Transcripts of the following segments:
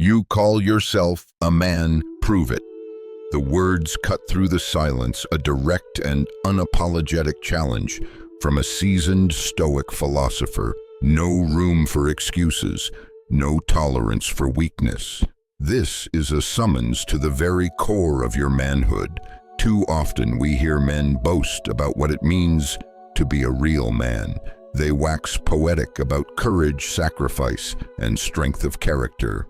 You call yourself a man, prove it. The words cut through the silence, a direct and unapologetic challenge from a seasoned Stoic philosopher. No room for excuses, no tolerance for weakness. This is a summons to the very core of your manhood. Too often we hear men boast about what it means to be a real man. They wax poetic about courage, sacrifice, and strength of character.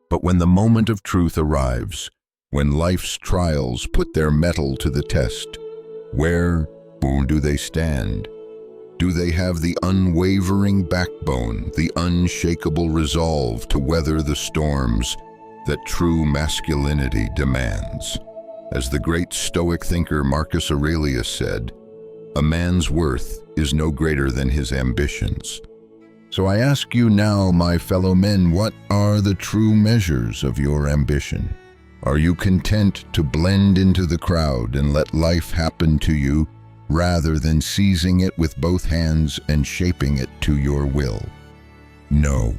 But when the moment of truth arrives, when life's trials put their mettle to the test, where do they stand? Do they have the unwavering backbone, the unshakable resolve to weather the storms that true masculinity demands? As the great Stoic thinker Marcus Aurelius said, "A man's worth is no greater than his ambitions." So I ask you now, my fellow men, what are the true measures of your ambition? Are you content to blend into the crowd and let life happen to you, rather than seizing it with both hands and shaping it to your will? No.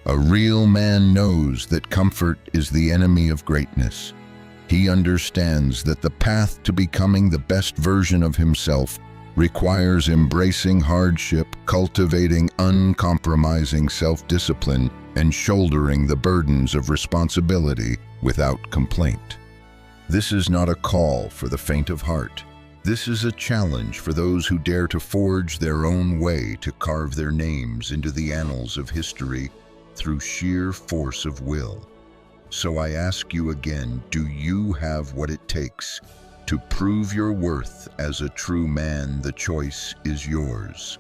A real man knows that comfort is the enemy of greatness. He understands that the path to becoming the best version of himself requires embracing hardship, cultivating uncompromising self-discipline, and shouldering the burdens of responsibility without complaint. This is not a call for the faint of heart. This is a challenge for those who dare to forge their own way, to carve their names into the annals of history through sheer force of will. So I ask you again, do you have what it takes to prove your worth as a true man? The choice is yours.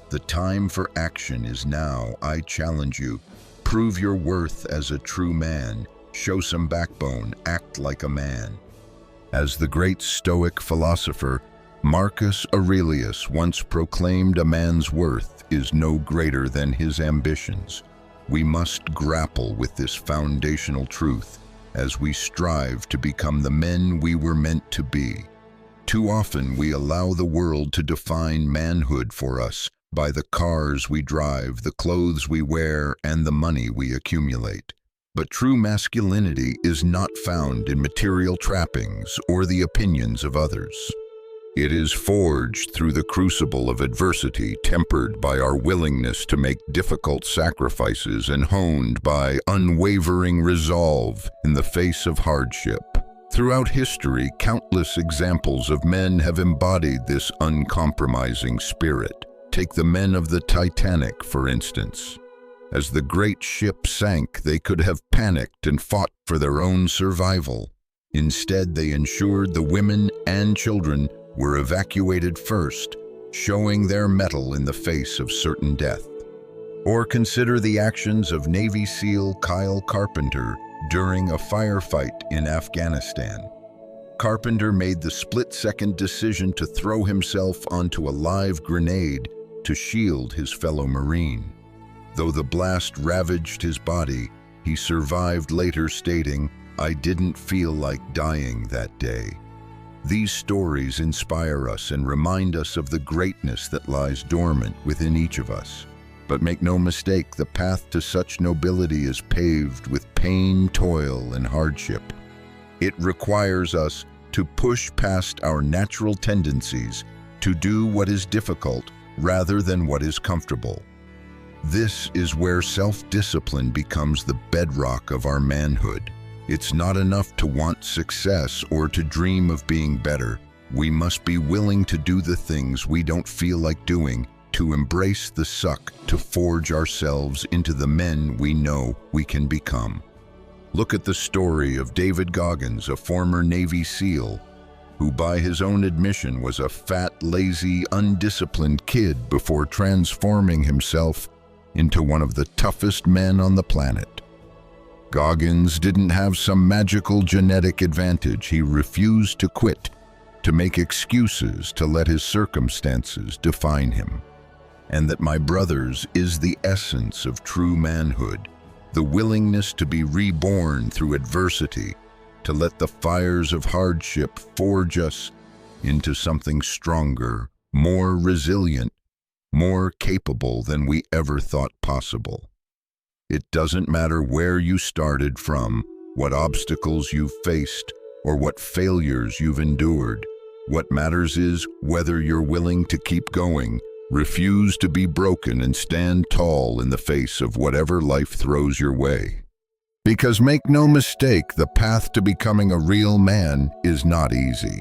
The time for action is now. I challenge you. Prove your worth as a true man. Show some backbone. Act like a man. As the great Stoic philosopher Marcus Aurelius once proclaimed, a man's worth is no greater than his ambitions. We must grapple with this foundational truth as we strive to become the men we were meant to be. Too often we allow the world to define manhood for us by the cars we drive, the clothes we wear, and the money we accumulate. But true masculinity is not found in material trappings or the opinions of others. It is forged through the crucible of adversity, tempered by our willingness to make difficult sacrifices, and honed by unwavering resolve in the face of hardship. Throughout history, countless examples of men have embodied this uncompromising spirit. Take the men of the Titanic, for instance. As the great ship sank, they could have panicked and fought for their own survival. Instead, they ensured the women and children were evacuated first, showing their mettle in the face of certain death. Or consider the actions of Navy SEAL Kyle Carpenter during a firefight in Afghanistan. Carpenter made the split-second decision to throw himself onto a live grenade to shield his fellow Marine. Though the blast ravaged his body, he survived, later stating, "I didn't feel like dying that day." These stories inspire us and remind us of the greatness that lies dormant within each of us. But make no mistake, the path to such nobility is paved with pain, toil, and hardship. It requires us to push past our natural tendencies to do what is difficult rather than what is comfortable. This is where self-discipline becomes the bedrock of our manhood. It's not enough to want success or to dream of being better. We must be willing to do the things we don't feel like doing, to embrace the suck, to forge ourselves into the men we know we can become. Look at the story of David Goggins, a former Navy SEAL, who by his own admission was a fat, lazy, undisciplined kid before transforming himself into one of the toughest men on the planet. Goggins didn't have some magical genetic advantage. He refused to quit, to make excuses, to let his circumstances define him. And that, my brothers, is the essence of true manhood, the willingness to be reborn through adversity, to let the fires of hardship forge us into something stronger, more resilient, more capable than we ever thought possible. It doesn't matter where you started from, what obstacles you've faced, or what failures you've endured. What matters is whether you're willing to keep going, refuse to be broken, and stand tall in the face of whatever life throws your way. Because make no mistake, the path to becoming a real man is not easy.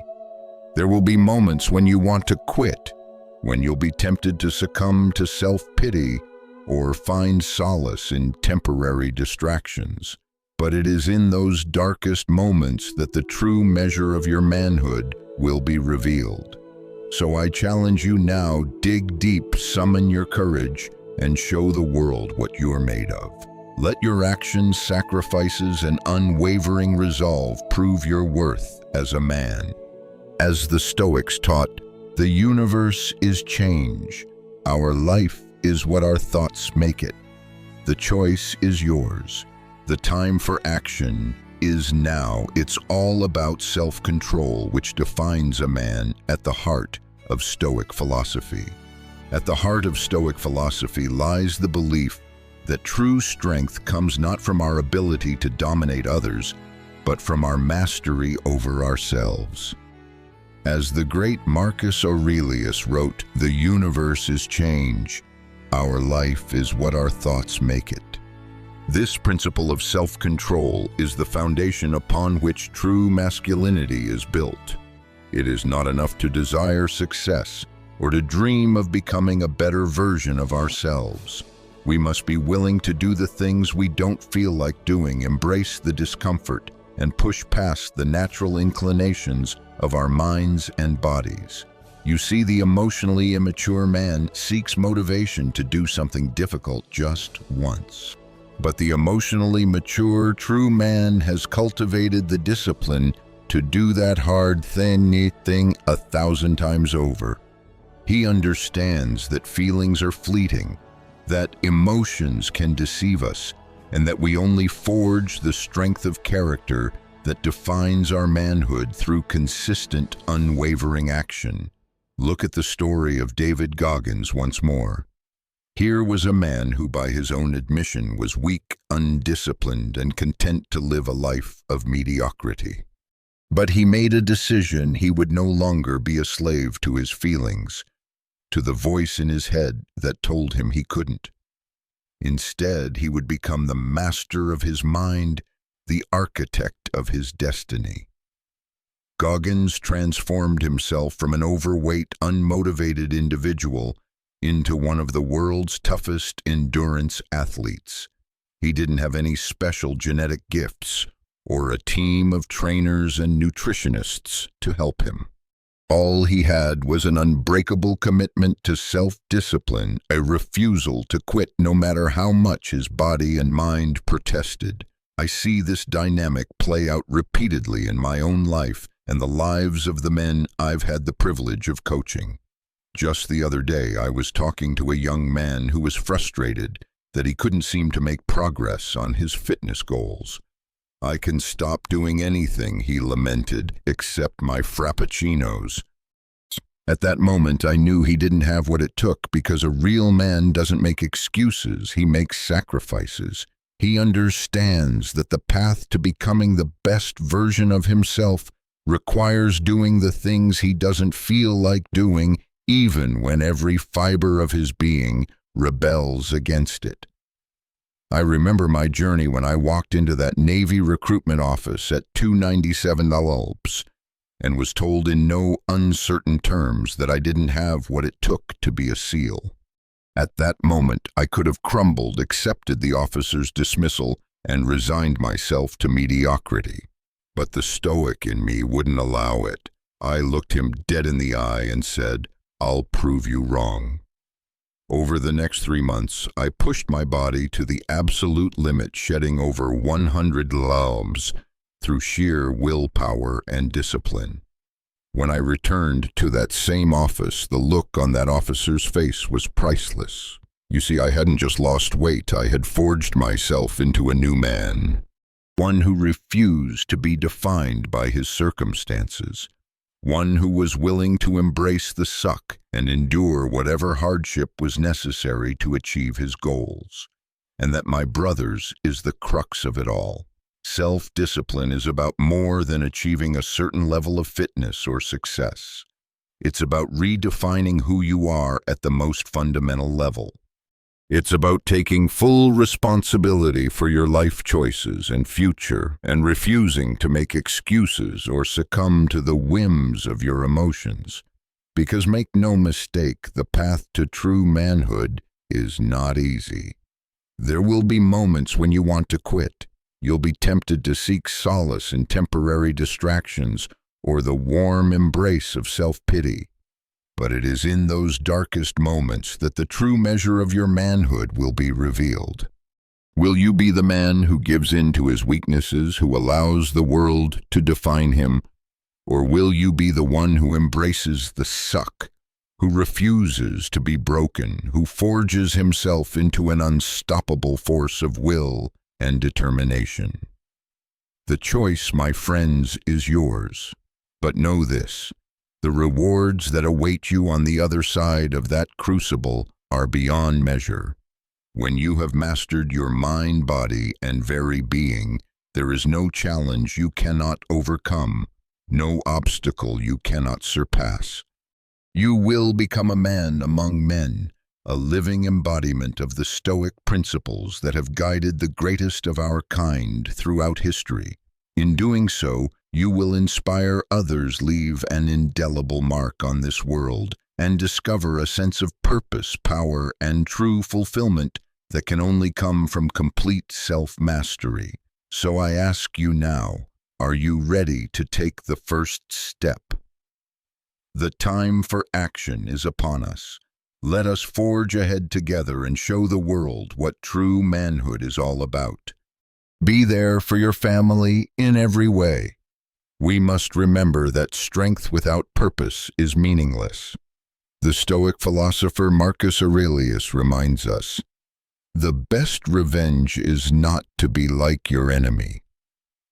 There will be moments when you want to quit, when you'll be tempted to succumb to self-pity or find solace in temporary distractions. But it is in those darkest moments that the true measure of your manhood will be revealed. So I challenge you now, dig deep, summon your courage, and show the world what you're made of. Let your actions, sacrifices, and unwavering resolve prove your worth as a man. As the Stoics taught, the universe is change. Our life is what our thoughts make it. The choice is yours. The time for action is now. It's all about self-control, which defines a man at the heart of Stoic philosophy. At the heart of Stoic philosophy lies the belief that true strength comes not from our ability to dominate others, but from our mastery over ourselves. As the great Marcus Aurelius wrote, "The universe is change. Our life is what our thoughts make it." This principle of self-control is the foundation upon which true masculinity is built. It is not enough to desire success or to dream of becoming a better version of ourselves. We must be willing to do the things we don't feel like doing, embrace the discomfort, and push past the natural inclinations of our minds and bodies. You see, the emotionally immature man seeks motivation to do something difficult just once. But the emotionally mature, true man has cultivated the discipline to do that hard thing 1,000 times over. He understands that feelings are fleeting, that emotions can deceive us, and that we only forge the strength of character that defines our manhood through consistent, unwavering action. Look at the story of David Goggins once more. Here was a man who, by his own admission, was weak, undisciplined, and content to live a life of mediocrity. But he made a decision. He would no longer be a slave to his feelings, to the voice in his head that told him he couldn't. Instead, he would become the master of his mind, the architect of his destiny. Goggins transformed himself from an overweight, unmotivated individual into one of the world's toughest endurance athletes. He didn't have any special genetic gifts or a team of trainers and nutritionists to help him. All he had was an unbreakable commitment to self-discipline, a refusal to quit no matter how much his body and mind protested. I see this dynamic play out repeatedly in my own life and the lives of the men I've had the privilege of coaching. Just the other day, I was talking to a young man who was frustrated that he couldn't seem to make progress on his fitness goals. "I can stop doing anything," he lamented, "except my frappuccinos." At that moment, I knew he didn't have what it took, because a real man doesn't make excuses, he makes sacrifices. He understands that the path to becoming the best version of himself requires doing the things he doesn't feel like doing, even when every fiber of his being rebels against it. I remember my journey when I walked into that Navy recruitment office at 297 Alps and was told in no uncertain terms that I didn't have what it took to be a SEAL. At that moment, I could have crumbled, accepted the officer's dismissal, and resigned myself to mediocrity. But the Stoic in me wouldn't allow it. I looked him dead in the eye and said, "I'll prove you wrong." Over the next 3 months, I pushed my body to the absolute limit, shedding over 100 kilos through sheer willpower and discipline. When I returned to that same office, the look on that officer's face was priceless. You see, I hadn't just lost weight, I had forged myself into a new man. One who refused to be defined by his circumstances. One who was willing to embrace the suck and endure whatever hardship was necessary to achieve his goals. and that my brother's is the crux of it all. Self-discipline is about more than achieving a certain level of fitness or success. It's about redefining who you are at the most fundamental level. It's about taking full responsibility for your life choices and future and refusing to make excuses or succumb to the whims of your emotions. Because make no mistake, the path to true manhood is not easy. There will be moments when you want to quit. You'll be tempted to seek solace in temporary distractions or the warm embrace of self-pity. But it is in those darkest moments that the true measure of your manhood will be revealed. Will you be the man who gives in to his weaknesses, who allows the world to define him? Or will you be the one who embraces the suck, who refuses to be broken, who forges himself into an unstoppable force of will and determination? The choice, my friends, is yours. But know this. The rewards that await you on the other side of that crucible are beyond measure. When you have mastered your mind, body, and very being, there is no challenge you cannot overcome, no obstacle you cannot surpass. You will become a man among men, a living embodiment of the Stoic principles that have guided the greatest of our kind throughout history. In doing so, you will inspire others, leave an indelible mark on this world, and discover a sense of purpose, power, and true fulfillment that can only come from complete self-mastery. So I ask you now, are you ready to take the first step? The time for action is upon us. Let us forge ahead together and show the world what true manhood is all about. Be there for your family in every way. We must remember that strength without purpose is meaningless. The Stoic philosopher Marcus Aurelius reminds us, "The best revenge is not to be like your enemy."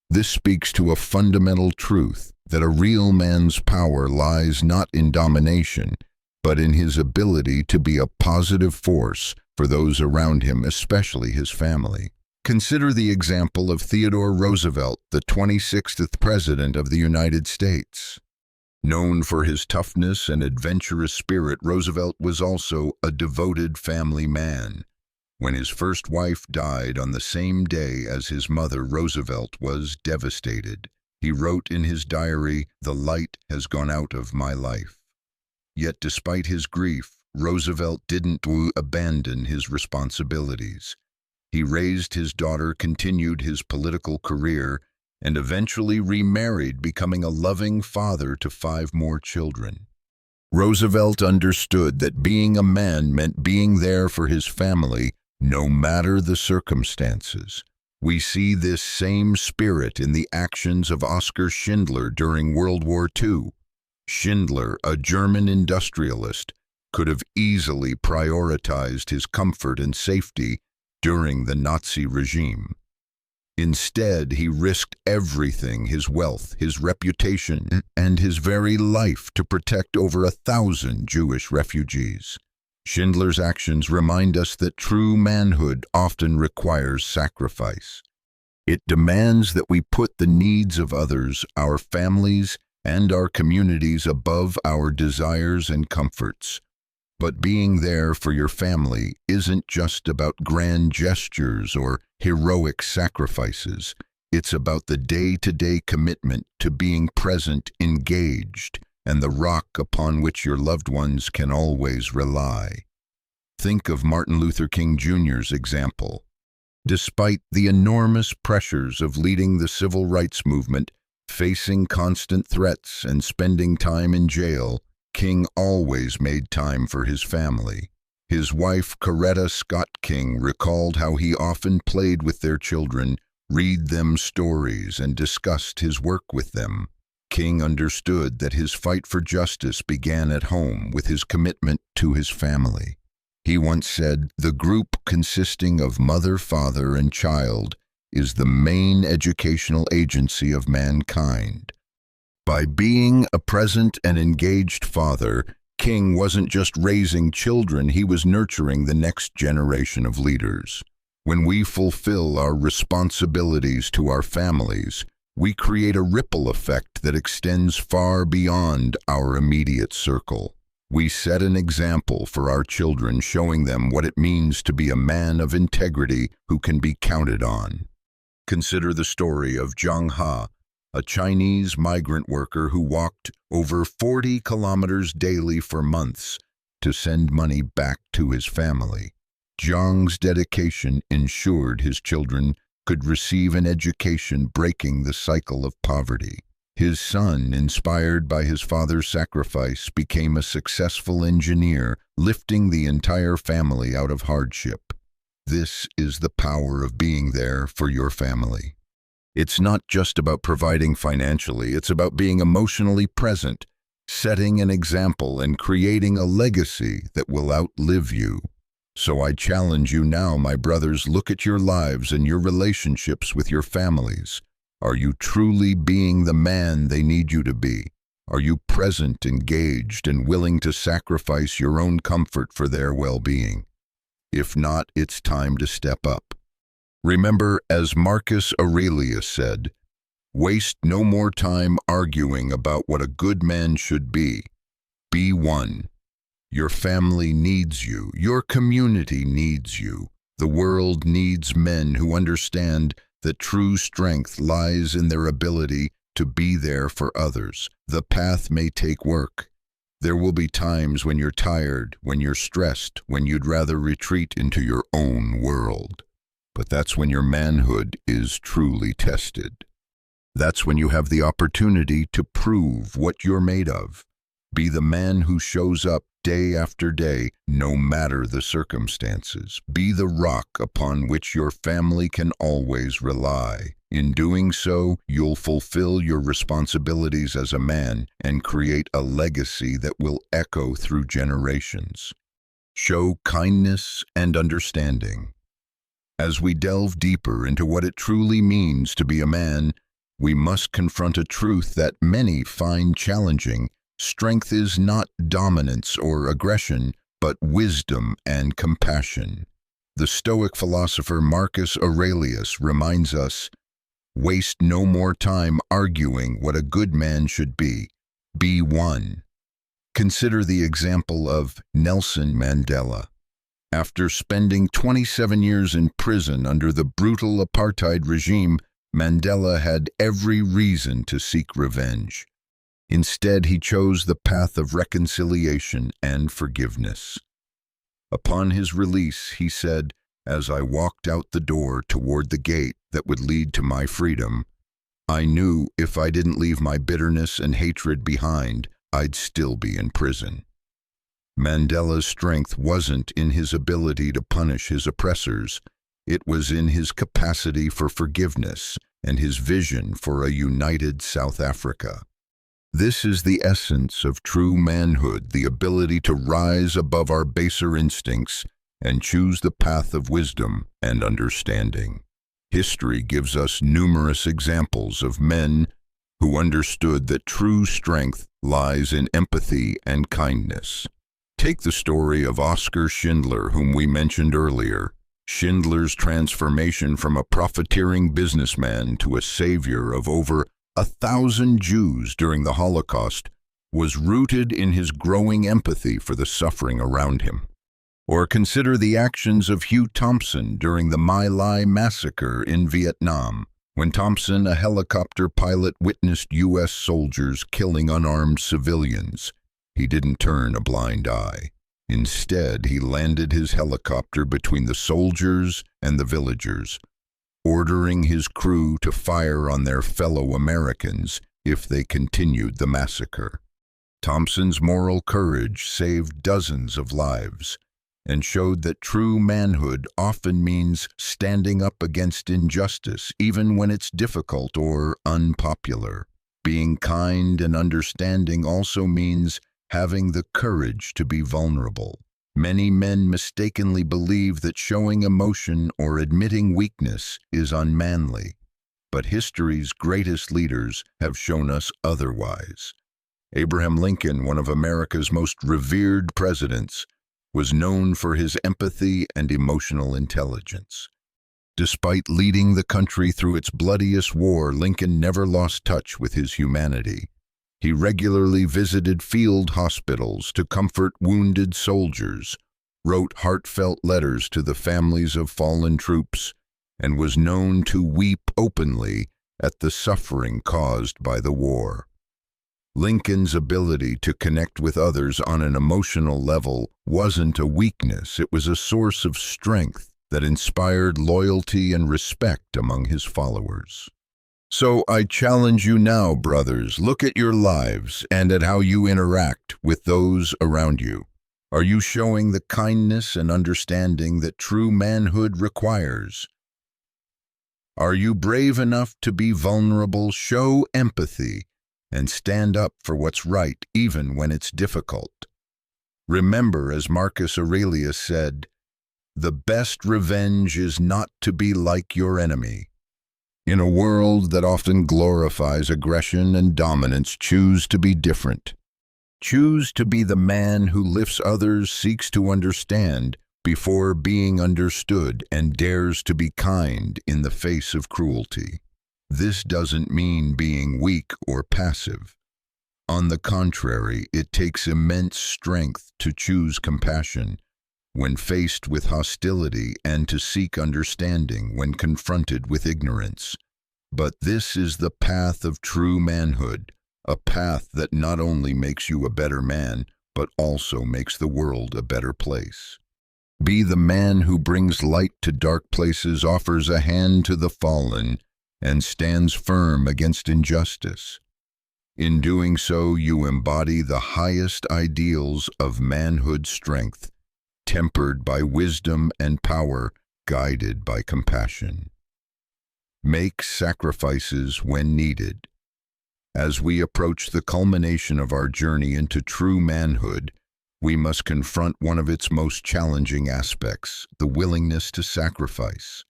This speaks to a fundamental truth that a real man's power lies not in domination, but in his ability to be a positive force for those around him, especially his family. Consider the example of Theodore Roosevelt, the 26th President of the United States. Known for his toughness and adventurous spirit, Roosevelt was also a devoted family man. When his first wife died on the same day as his mother, Roosevelt was devastated. He wrote in his diary, "The light has gone out of my life." Yet despite his grief, Roosevelt didn't abandon his responsibilities. He raised his daughter, continued his political career, and eventually remarried, becoming a loving father to 5 more children. Roosevelt understood that being a man meant being there for his family, no matter the circumstances. We see this same spirit in the actions of Oskar Schindler during World War II. Schindler, a German industrialist, could have easily prioritized his comfort and safety during the Nazi regime. Instead, he risked everything, his wealth, his reputation, and his very life to protect over 1,000 Jewish refugees. Schindler's actions remind us that true manhood often requires sacrifice. It demands that we put the needs of others, our families, and our communities above our desires and comforts. But being there for your family isn't just about grand gestures or heroic sacrifices. It's about the day-to-day commitment to being present, engaged, and the rock upon which your loved ones can always rely. Think of Martin Luther King Jr.'s example. Despite the enormous pressures of leading the civil rights movement, facing constant threats and spending time in jail, King always made time for his family. His wife, Coretta Scott King, recalled how he often played with their children, read them stories, and discussed his work with them. King understood that his fight for justice began at home with his commitment to his family. He once said, "The group consisting of mother, father, and child is the main educational agency of mankind." By being a present and engaged father, King wasn't just raising children, he was nurturing the next generation of leaders. When we fulfill our responsibilities to our families, we create a ripple effect that extends far beyond our immediate circle. We set an example for our children, showing them what it means to be a man of integrity who can be counted on. Consider the story of Zhang He, a Chinese migrant worker who walked over 40 kilometers daily for months to send money back to his family. Zhang's dedication ensured his children could receive an education, breaking the cycle of poverty. His son, inspired by his father's sacrifice, became a successful engineer, lifting the entire family out of hardship. This is the power of being there for your family. It's not just about providing financially, it's about being emotionally present, setting an example, and creating a legacy that will outlive you. So I challenge you now, my brothers, look at your lives and your relationships with your families. Are you truly being the man they need you to be? Are you present, engaged, and willing to sacrifice your own comfort for their well-being? If not, it's time to step up. Remember, as Marcus Aurelius said, waste no more time arguing about what a good man should be. Be one. Your family needs you. Your community needs you. The world needs men who understand that true strength lies in their ability to be there for others. The path may take work. There will be times when you're tired, when you're stressed, when you'd rather retreat into your own world. But that's when your manhood is truly tested. That's when you have the opportunity to prove what you're made of. Be the man who shows up day after day, no matter the circumstances. Be the rock upon which your family can always rely. In doing so, you'll fulfill your responsibilities as a man and create a legacy that will echo through generations. Show kindness and understanding. As we delve deeper into what it truly means to be a man, we must confront a truth that many find challenging. Strength is not dominance or aggression, but wisdom and compassion. The Stoic philosopher Marcus Aurelius reminds us, waste no more time arguing what a good man should be. Be one. Consider the example of Nelson Mandela. After spending 27 years in prison under the brutal apartheid regime, Mandela had every reason to seek revenge. Instead, he chose the path of reconciliation and forgiveness. Upon his release, he said, "As I walked out the door toward the gate that would lead to my freedom, I knew if I didn't leave my bitterness and hatred behind, I'd still be in prison." Mandela's strength wasn't in his ability to punish his oppressors. It was in his capacity for forgiveness and his vision for a united South Africa. This is the essence of true manhood, the ability to rise above our baser instincts and choose the path of wisdom and understanding. History gives us numerous examples of men who understood that true strength lies in empathy and kindness. Take the story of Oskar Schindler, whom we mentioned earlier. Schindler's transformation from a profiteering businessman to a savior of over 1,000 Jews during the Holocaust was rooted in his growing empathy for the suffering around him. Or consider the actions of Hugh Thompson during the My Lai massacre in Vietnam, when Thompson, a helicopter pilot, witnessed U.S. soldiers killing unarmed civilians. He didn't turn a blind eye. Instead, he landed his helicopter between the soldiers and the villagers, ordering his crew to fire on their fellow Americans if they continued the massacre. Thompson's moral courage saved dozens of lives and showed that true manhood often means standing up against injustice, even when it's difficult or unpopular. Being kind and understanding also means having the courage to be vulnerable. Many men mistakenly believe that showing emotion or admitting weakness is unmanly, but history's greatest leaders have shown us otherwise. Abraham Lincoln, one of America's most revered presidents, was known for his empathy and emotional intelligence. Despite leading the country through its bloodiest war, Lincoln never lost touch with his humanity. He regularly visited field hospitals to comfort wounded soldiers, wrote heartfelt letters to the families of fallen troops, and was known to weep openly at the suffering caused by the war. Lincoln's ability to connect with others on an emotional level wasn't a weakness, it was a source of strength that inspired loyalty and respect among his followers. So I challenge you now, brothers, look at your lives and at how you interact with those around you. Are you showing the kindness and understanding that true manhood requires? Are you brave enough to be vulnerable, show empathy, and stand up for what's right even when it's difficult? Remember, as Marcus Aurelius said, "The best revenge is not to be like your enemy." In a world that often glorifies aggression and dominance, choose to be different. Choose to be the man who lifts others, seeks to understand before being understood, and dares to be kind in the face of cruelty. This doesn't mean being weak or passive. On the contrary, it takes immense strength to choose compassion when faced with hostility and to seek understanding when confronted with ignorance. But this is the path of true manhood, a path that not only makes you a better man, but also makes the world a better place. Be the man who brings light to dark places, offers a hand to the fallen, and stands firm against injustice. In doing so, you embody the highest ideals of manhood strength, tempered by wisdom and power, guided by compassion. Make sacrifices when needed. As we approach the culmination of our journey into true manhood, we must confront one of its most challenging aspects, the willingness to sacrifice.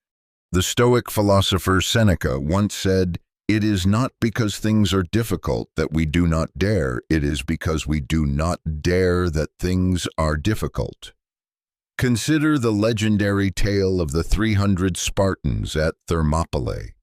The Stoic philosopher Seneca once said, "It is not because things are difficult that we do not dare, it is because we do not dare that things are difficult." Consider the legendary tale of the 300 Spartans at Thermopylae.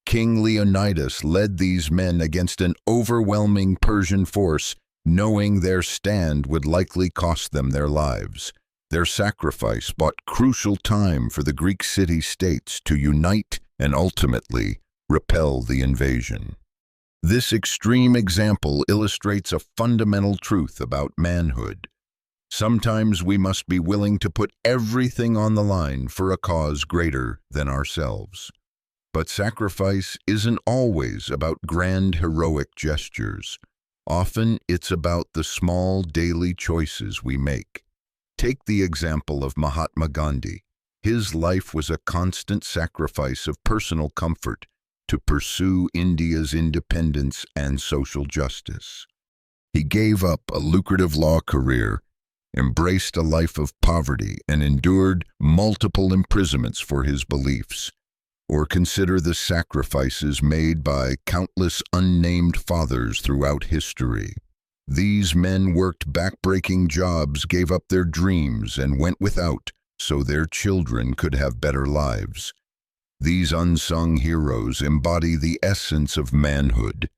King Leonidas led these men against an overwhelming Persian force, knowing their stand would likely cost them their lives. Their sacrifice bought crucial time for the Greek city-states to unite and ultimately repel the invasion. This extreme example illustrates a fundamental truth about manhood. Sometimes we must be willing to put everything on the line for a cause greater than ourselves. But sacrifice isn't always about grand heroic gestures. Often it's about the small daily choices we make. Take the example of Mahatma Gandhi. His life was a constant sacrifice of personal comfort to pursue India's independence and social justice. He gave up a lucrative law career, embraced a life of poverty, and endured multiple imprisonments for his beliefs. Or consider the sacrifices made by countless unnamed fathers throughout history. These men worked backbreaking jobs, gave up their dreams, and went without so their children could have better lives. These unsung heroes embody the essence of manhood,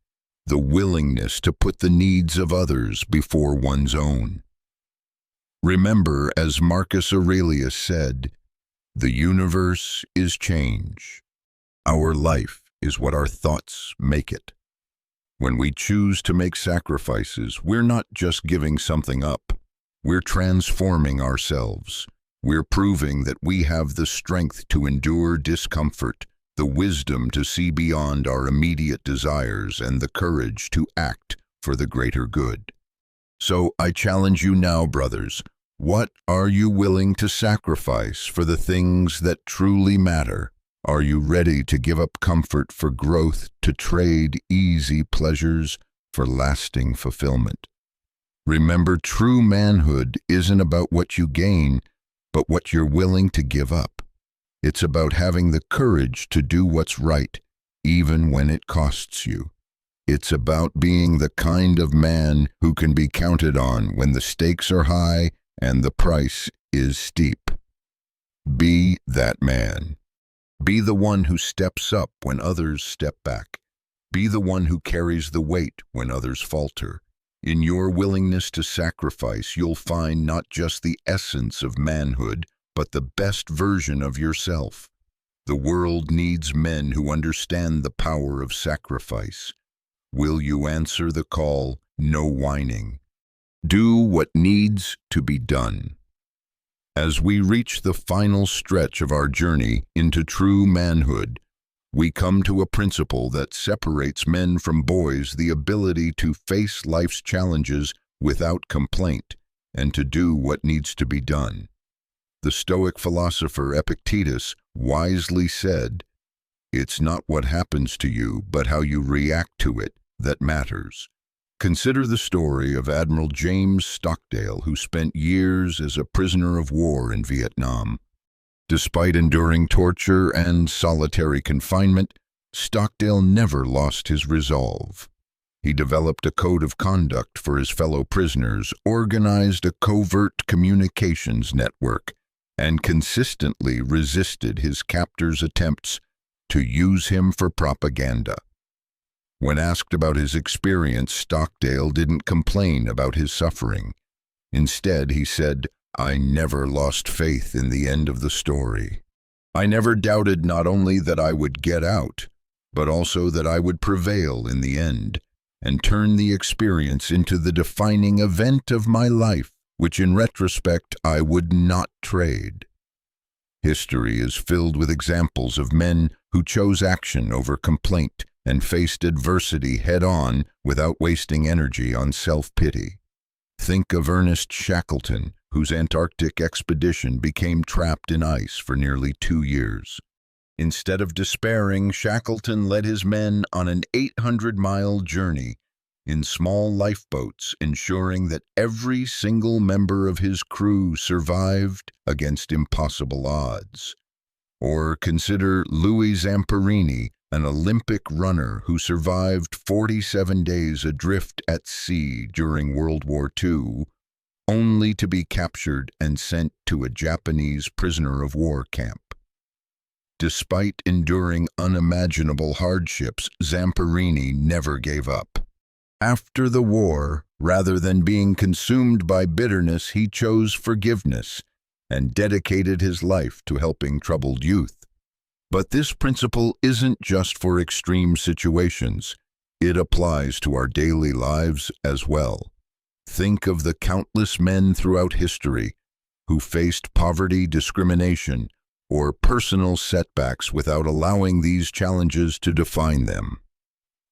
the willingness to put the needs of others before one's own. Remember, as Marcus Aurelius said, "The universe is change. Our life is what our thoughts make it." When we choose to make sacrifices, we're not just giving something up. We're transforming ourselves. We're proving that we have the strength to endure discomfort, the wisdom to see beyond our immediate desires, and the courage to act for the greater good. So I challenge you now, brothers, what are you willing to sacrifice for the things that truly matter? Are you ready to give up comfort for growth, to trade easy pleasures for lasting fulfillment? Remember, true manhood isn't about what you gain, but what you're willing to give up. It's about having the courage to do what's right, even when it costs you. It's about being the kind of man who can be counted on when the stakes are high and the price is steep. Be that man. Be the one who steps up when others step back. Be the one who carries the weight when others falter. In your willingness to sacrifice, you'll find not just the essence of manhood, but the best version of yourself. The world needs men who understand the power of sacrifice. Will you answer the call? No whining. Do what needs to be done. As we reach the final stretch of our journey into true manhood, we come to a principle that separates men from boys: the ability to face life's challenges without complaint and to do what needs to be done. The Stoic philosopher Epictetus wisely said, "It's not what happens to you, but how you react to it that matters." Consider the story of Admiral James Stockdale, who spent years as a prisoner of war in Vietnam. Despite enduring torture and solitary confinement, Stockdale never lost his resolve. He developed a code of conduct for his fellow prisoners, organized a covert communications network, and consistently resisted his captors' attempts to use him for propaganda. When asked about his experience, Stockdale didn't complain about his suffering. Instead, he said, "I never lost faith in the end of the story. I never doubted not only that I would get out, but also that I would prevail in the end, and turn the experience into the defining event of my life, which in retrospect I would not trade." History is filled with examples of men who chose action over complaint and faced adversity head-on without wasting energy on self-pity. Think of Ernest Shackleton, whose Antarctic expedition became trapped in ice for nearly 2 years. Instead of despairing, Shackleton led his men on an 800-mile journey in small lifeboats, ensuring that every single member of his crew survived against impossible odds. Or consider Louis Zamperini, an Olympic runner who survived 47 days adrift at sea during World War II, only to be captured and sent to a Japanese prisoner of war camp. Despite enduring unimaginable hardships, Zamperini never gave up. After the war, rather than being consumed by bitterness, he chose forgiveness and dedicated his life to helping troubled youth. But this principle isn't just for extreme situations. It applies to our daily lives as well. Think of the countless men throughout history who faced poverty, discrimination, or personal setbacks without allowing these challenges to define them.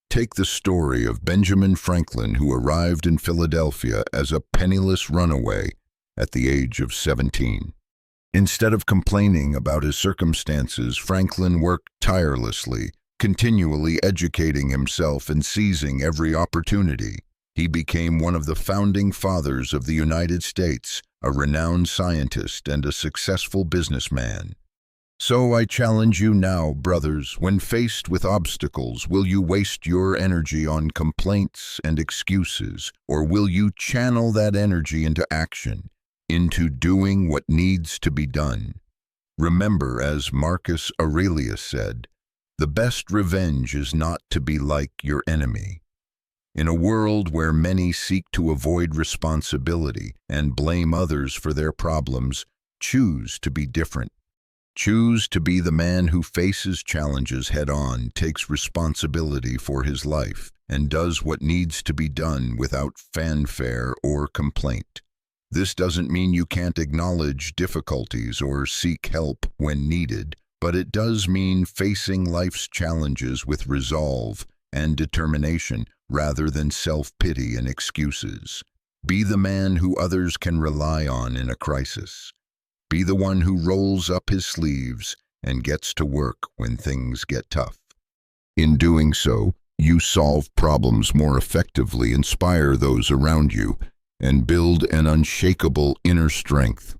Take the story of Benjamin Franklin, who arrived in Philadelphia as a penniless runaway at the age of 17. Instead of complaining about his circumstances, Franklin worked tirelessly, continually educating himself and seizing every opportunity. He became one of the founding fathers of the United States, a renowned scientist and a successful businessman. So I challenge you now, brothers, when faced with obstacles, will you waste your energy on complaints and excuses, or will you channel that energy into action, into doing what needs to be done? Remember, as Marcus Aurelius said, the best revenge is not to be like your enemy. In a world where many seek to avoid responsibility and blame others for their problems, choose to be different. Choose to be the man who faces challenges head-on, takes responsibility for his life, and does what needs to be done without fanfare or complaint. This doesn't mean you can't acknowledge difficulties or seek help when needed, but it does mean facing life's challenges with resolve and determination rather than self-pity and excuses. Be the man who others can rely on in a crisis. Be the one who rolls up his sleeves and gets to work when things get tough. In doing so, you solve problems more effectively, inspire those around you, and build an unshakable inner strength.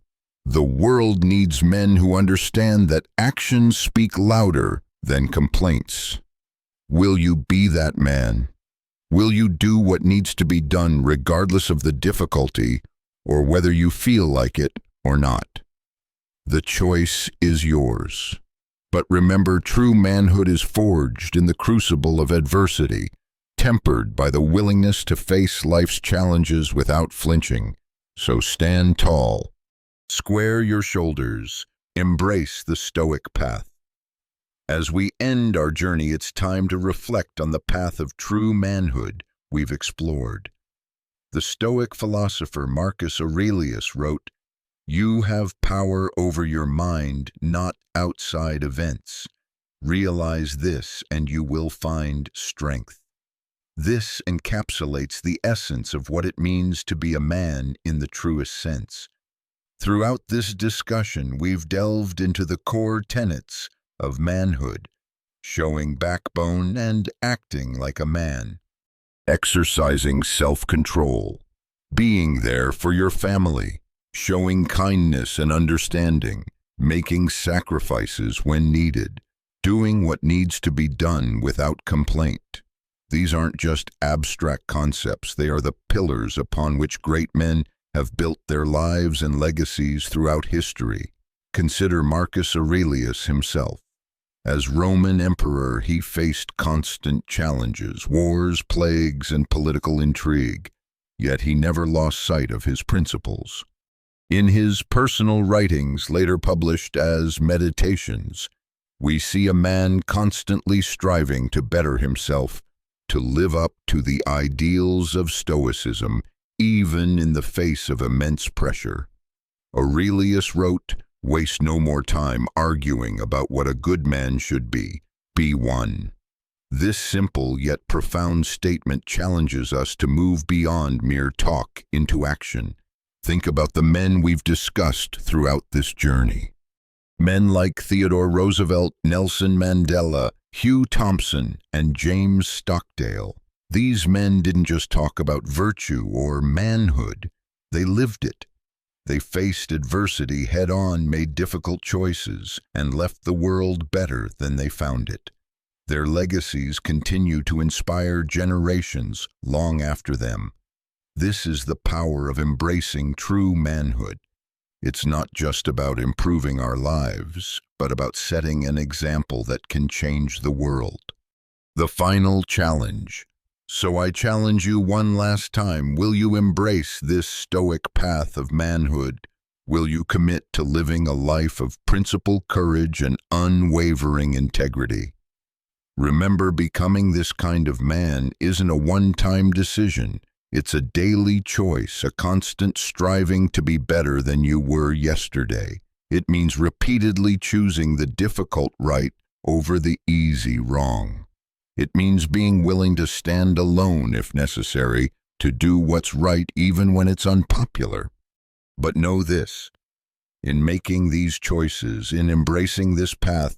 The world needs men who understand that actions speak louder than complaints. Will you be that man? Will you do what needs to be done regardless of the difficulty, or whether you feel like it or not? The choice is yours. But remember, true manhood is forged in the crucible of adversity, tempered by the willingness to face life's challenges without flinching. So stand tall, square your shoulders, embrace the Stoic path. As we end our journey, it's time to reflect on the path of true manhood we've explored. The Stoic philosopher Marcus Aurelius wrote, "You have power over your mind, not outside events. Realize this and you will find strength." This encapsulates the essence of what it means to be a man in the truest sense. Throughout this discussion, we've delved into the core tenets of manhood, showing backbone and acting like a man, exercising self-control, being there for your family, showing kindness and understanding, making sacrifices when needed, doing what needs to be done without complaint. These aren't just abstract concepts, they are the pillars upon which great men have built their lives and legacies throughout history. Consider Marcus Aurelius himself. As Roman emperor, he faced constant challenges, wars, plagues, and political intrigue, yet he never lost sight of his principles. In his personal writings, later published as Meditations, we see a man constantly striving to better himself, to live up to the ideals of Stoicism, even in the face of immense pressure. Aurelius wrote, "Waste no more time arguing about what a good man should be. Be one." This simple yet profound statement challenges us to move beyond mere talk into action. Think about the men we've discussed throughout this journey. Men like Theodore Roosevelt, Nelson Mandela, Hugh Thompson, and James Stockdale. These men didn't just talk about virtue or manhood, they lived it. They faced adversity head-on, made difficult choices, and left the world better than they found it. Their legacies continue to inspire generations long after them. This is the power of embracing true manhood. It's not just about improving our lives, but about setting an example that can change the world. The final challenge. So I challenge you one last time, will you embrace this Stoic path of manhood? Will you commit to living a life of principle, courage, and unwavering integrity? Remember, becoming this kind of man isn't a one-time decision. It's a daily choice, a constant striving to be better than you were yesterday. It means repeatedly choosing the difficult right over the easy wrong. It means being willing to stand alone if necessary, to do what's right even when it's unpopular. But know this, in making these choices, in embracing this path,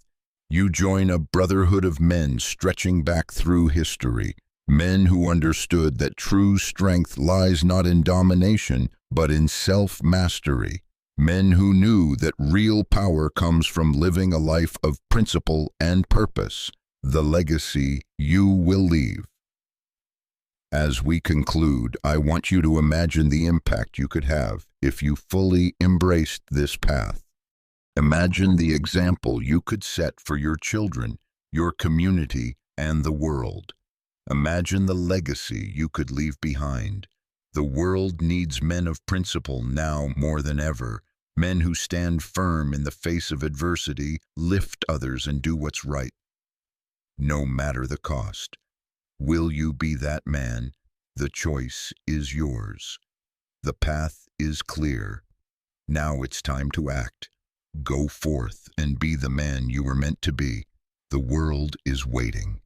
you join a brotherhood of men stretching back through history, men who understood that true strength lies not in domination, but in self-mastery, men who knew that real power comes from living a life of principle and purpose, the legacy you will leave. As we conclude, I want you to imagine the impact you could have if you fully embraced this path. Imagine the example you could set for your children, your community, and the world. Imagine the legacy you could leave behind. The world needs men of principle now more than ever, men who stand firm in the face of adversity, lift others, and do what's right, no matter the cost. Will you be that man? The choice is yours. The path is clear. Now it's time to act. Go forth and be the man you were meant to be. The world is waiting.